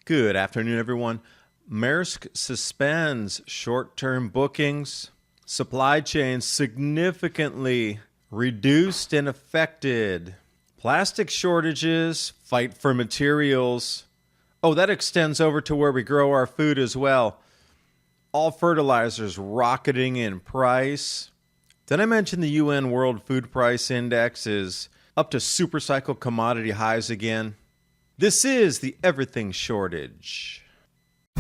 Good afternoon, everyone. Maersk suspends short-term bookings. Supply chains significantly reduced and affected. Plastic shortages, fight for materials. Oh, that extends over to where we grow our food as well. All fertilizers rocketing in price. Did I mention the UN World Food Price Index is up to supercycle commodity highs again? This is the Everything Shortage. The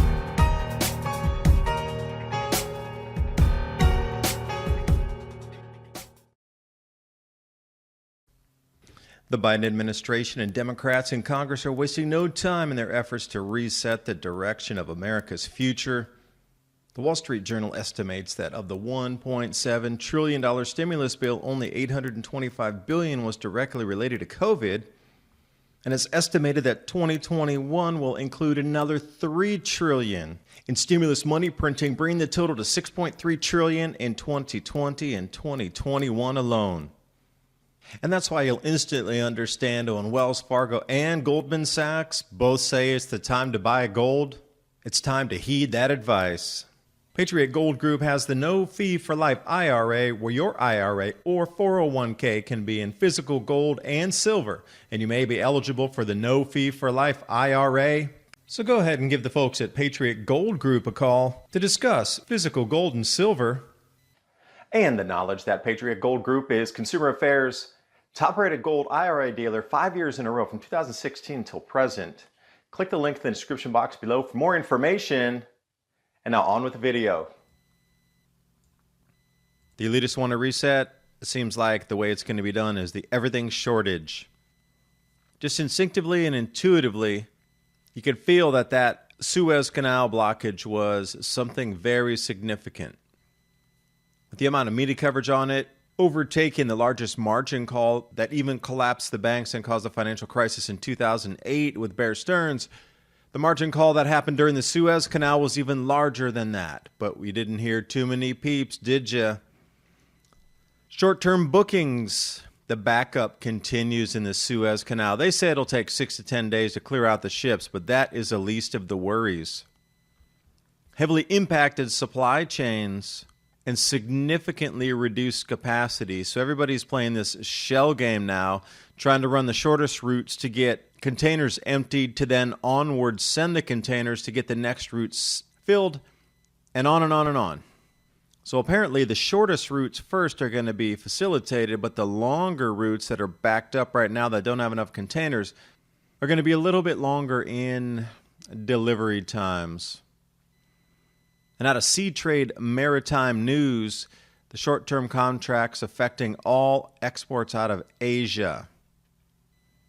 Biden administration and Democrats in Congress are wasting no time in their efforts to reset the direction of America's future. The Wall Street Journal estimates that of the $1.7 trillion stimulus bill, only $825 billion was directly related to COVID. And it's estimated that 2021 will include another $3 trillion in stimulus money printing, bringing the total to $6.3 trillion in 2020 and 2021 alone. And that's why you'll instantly understand when Wells Fargo and Goldman Sachs both say it's the time to buy gold. It's time to heed that advice. Patriot Gold Group has the no-fee-for-life IRA, where your IRA or 401k can be in physical gold and silver, and you may be eligible for the no-fee-for-life IRA. So go ahead and give the folks at Patriot Gold Group a call to discuss physical gold and silver. And the knowledge that Patriot Gold Group is Consumer Affairs' top-rated gold IRA dealer 5 years in a row from 2016 till present. Click the link in the description box below for more information. And now on with the video. The elitists want to reset. It seems like the way it's going to be done is the everything shortage. Just instinctively and intuitively, you could feel that that Suez Canal blockage was something very significant. With the amount of media coverage on it, overtaking the largest margin call that even collapsed the banks and caused a financial crisis in 2008 with Bear Stearns, the margin call that happened during the Suez Canal was even larger than that. But we didn't hear too many peeps, did ya? Short-term bookings. The backup continues in the Suez Canal. They say it'll take 6 to 10 days to clear out the ships, but that is the least of the worries. Heavily impacted supply chains and significantly reduced capacity. So everybody's playing this shell game now, trying to run the shortest routes to get containers emptied to then onward send the containers to get the next routes filled, and on and on and on. So apparently the shortest routes first are going to be facilitated, but the longer routes that are backed up right now that don't have enough containers are going to be a little bit longer in delivery times. And out of Sea Trade Maritime News, the short-term contracts affecting all exports out of Asia.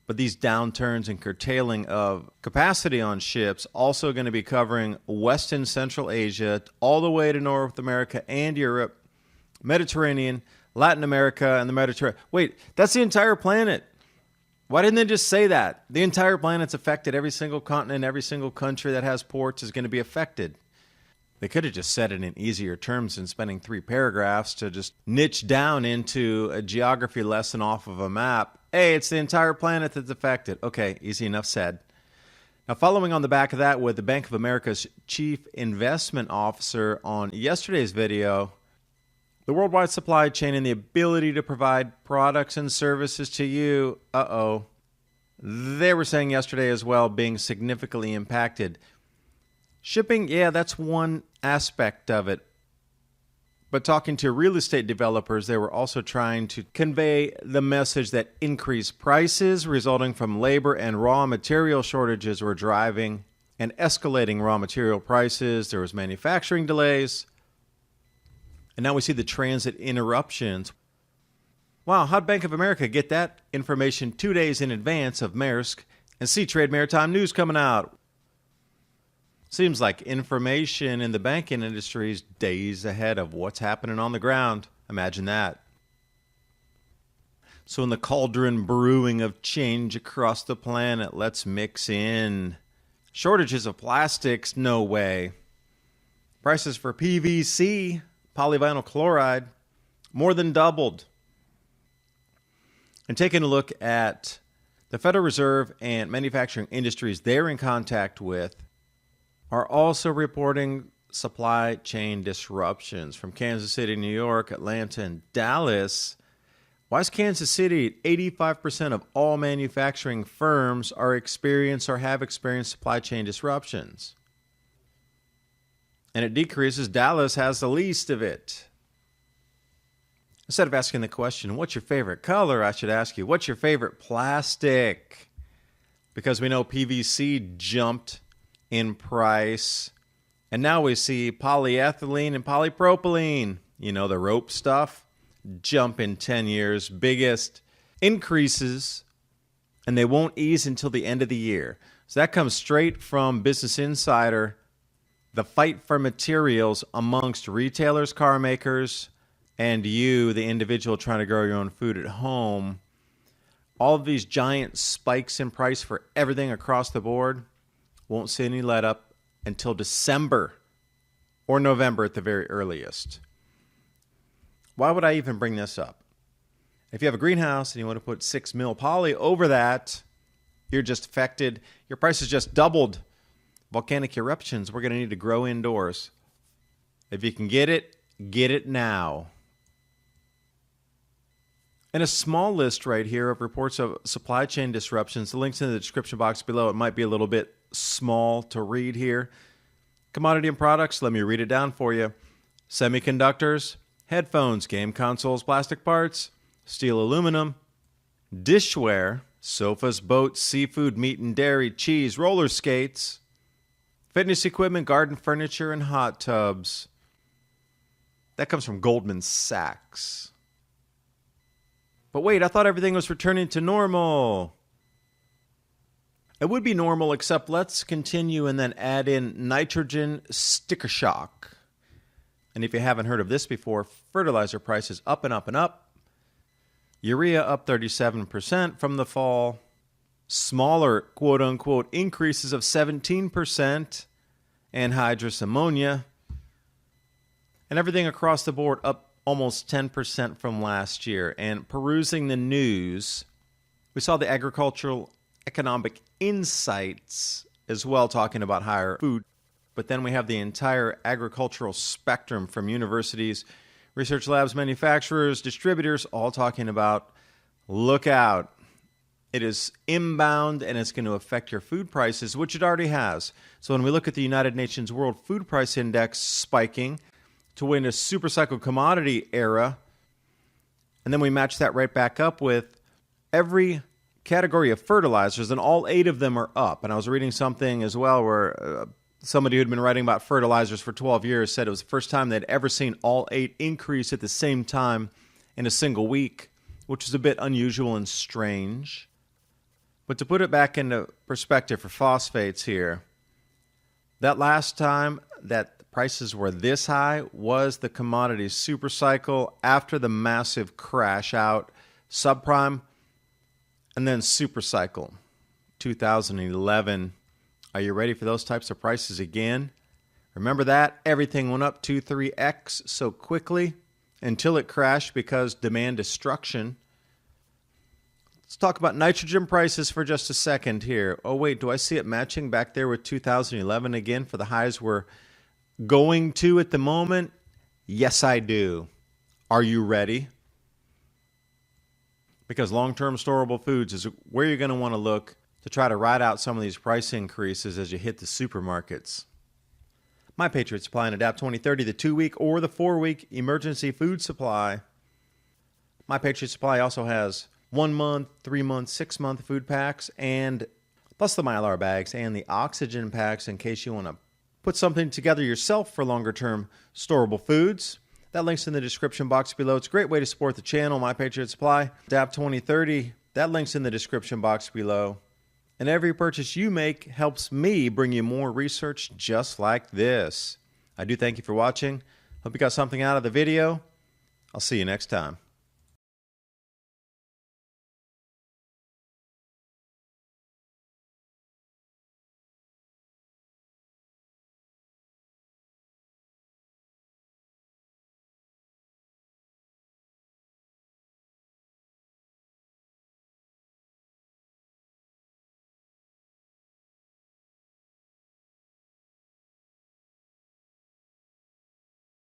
But these downturns and curtailing of capacity on ships also going to be covering West and Central Asia all the way to North America and Europe, Mediterranean, Latin America, and the Mediterranean. Wait, that's the entire planet. Why didn't they just say that? The entire planet's affected. Every single continent, every single country that has ports is going to be affected. They could have just said it in easier terms than spending 3 paragraphs to just niche down into a geography lesson off of a map. Hey, it's the entire planet that's affected. Okay, easy enough said. Now, following on the back of that with the Bank of America's Chief Investment Officer on yesterday's video, the worldwide supply chain and the ability to provide products and services to you, they were saying yesterday as well, being significantly impacted. Shipping, yeah, that's one aspect of it. But talking to real estate developers, they were also trying to convey the message that increased prices resulting from labor and raw material shortages were driving and escalating raw material prices. There was manufacturing delays. And now we see the transit interruptions. Wow, how'd Bank of America get that information 2 days in advance of Maersk and Sea Trade Maritime News coming out? Seems like information in the banking industry is days ahead of what's happening on the ground. Imagine that. So in the cauldron brewing of change across the planet, let's mix in shortages of plastics, no way. Prices for PVC, polyvinyl chloride, more than doubled. And taking a look at the Federal Reserve and manufacturing industries they're in contact with, are also reporting supply chain disruptions from Kansas City, New York, Atlanta, and Dallas. Why is Kansas City 85% of all manufacturing firms are experienced or have experienced supply chain disruptions? And it decreases. Dallas has the least of it. Instead of asking the question, what's your favorite color, I should ask you, what's your favorite plastic? Because we know PVC jumped in price. And now we see polyethylene and polypropylene, you know, the rope stuff, jump in 10 years, biggest increases, and they won't ease until the end of the year. So that comes straight from Business Insider, the fight for materials amongst retailers, car makers, and you, the individual trying to grow your own food at home. All of these giant spikes in price for everything across the board won't see any let up until December or November at the very earliest. Why would I even bring this up? If you have a greenhouse and you want to put 6 mil poly over that, you're just affected. Your price has just doubled. Volcanic eruptions, we're going to need to grow indoors. If you can get it now. And a small list right here of reports of supply chain disruptions. The link's in the description box below. It might be a little bit small to read here. Commodity and products, let me read it down for you. Semiconductors, headphones, game consoles, plastic parts, steel, aluminum, dishware, sofas, boats, seafood, meat and dairy, cheese, roller skates, fitness equipment, garden furniture, and hot tubs. That comes from Goldman Sachs. But wait, I thought everything was returning to normal. It would be normal, except let's continue and then add in nitrogen sticker shock. And if you haven't heard of this before, fertilizer prices up and up and up. Urea up 37% from the fall. Smaller, quote-unquote, increases of 17%. Anhydrous ammonia. And everything across the board up almost 10% from last year. And perusing the news, we saw the Agricultural Economic Insights as well talking about higher food. But then we have the entire agricultural spectrum from universities, research labs, manufacturers, distributors, all talking about, look out. It is inbound and it's going to affect your food prices, which it already has. So when we look at the United Nations World Food Price Index spiking to win a supercycle commodity era, and then we match that right back up with every category of fertilizers, and all 8 of them are up. And I was reading something as well where somebody who'd been writing about fertilizers for 12 years said it was the first time they'd ever seen all 8 increase at the same time in a single week, which is a bit unusual and strange. But to put it back into perspective for phosphates here, that last time that prices were this high was the commodity supercycle after the massive crash out, subprime, and then supercycle, 2011. Are you ready for those types of prices again? Remember that? Everything went up 2-3x so quickly until it crashed because demand destruction. Let's talk about nitrogen prices for just a second here. Oh, wait, do I see it matching back there with 2011 again for the highs we're going to at the moment? Yes, I do. Are you ready? Because long-term storable foods is where you're going to want to look to try to ride out some of these price increases as you hit the supermarkets. My Patriot Supply and Adapt 2030, the 2-week or the 4-week emergency food supply. My Patriot Supply also has 1-month, 3-month, 6-month food packs, and plus the Mylar bags and the oxygen packs in case you want to put something together yourself for longer-term storable foods. That link's in the description box below. It's a great way to support the channel, My Patriot Supply. Adapt 2030, that link's in the description box below. And every purchase you make helps me bring you more research just like this. I do thank you for watching. Hope you got something out of the video. I'll see you next time.